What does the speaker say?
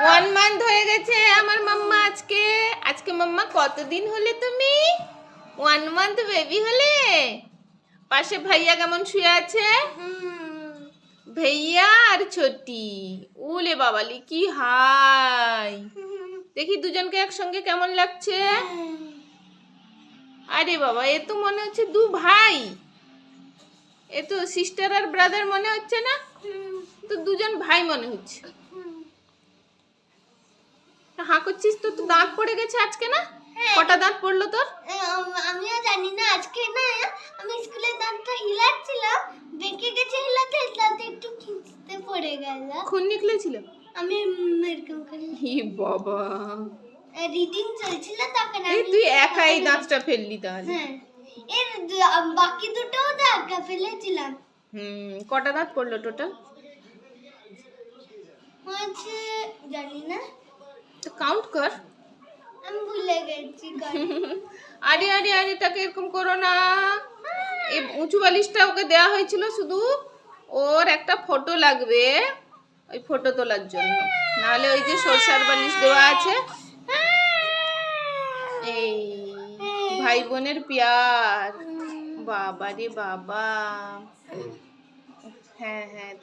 1 month হয়ে গেছে আমার মাম্মা আজকে। আজকে মাম্মা কতদিন হলে তুমি 1 মান্থ বেবি হলে? পাশে ভাইয়া কেমন শুয়ে আছে? ভাইয়া আর ছোটি। ওলে বাবালি কি হাই। দেখি দুজনকে একসঙ্গে কেমন লাগছে। আরে বাবা, এ তো মনে হচ্ছে দু ভাই। এ তো সিস্টার আর ব্রাদার মনে হচ্ছে না, তো দুজন ভাই মনে হচ্ছে। হাঁ করছিস তো, তো দাঁত পড়ে গেছে আজকে না? কটা দাঁত পড়লো তোর? আমিও জানি না। আজকে না আমি স্কুলে দাঁতটা হিলাচ্ছিলাম, বেঁকে গেছে হিলাতে, তাতে একটু খিঁচতে পড়ে গেল। খুন নিকলেছিল? আমি এরকম করে হি বাবা, রিডিং চলছিল তখন এই তুই একাই দাঁতটা ফেললি তাহলে? হ্যাঁ, এর বাকি দুটোও তো একা ফেলেছিলাম। কটা দাঁত পড়লো টোটাল? হচ্ছে জানি না, তো কাউন্ট কর। আমি ভুলে গেছি। আরে আরে আরে, তাকে এরকম করো না। এই উঁচু বালিশটা ওকে দেওয়া হয়েছিল শুধু ওর একটা ফটো লাগবে, ওই ফটো তোলার জন্য। নাহলে ওই যে সরষার বালিশ দেওয়া আছে, এই ভাই বোনের প্যার। বাবা রে বাবা। হ্যাঁ হ্যাঁ।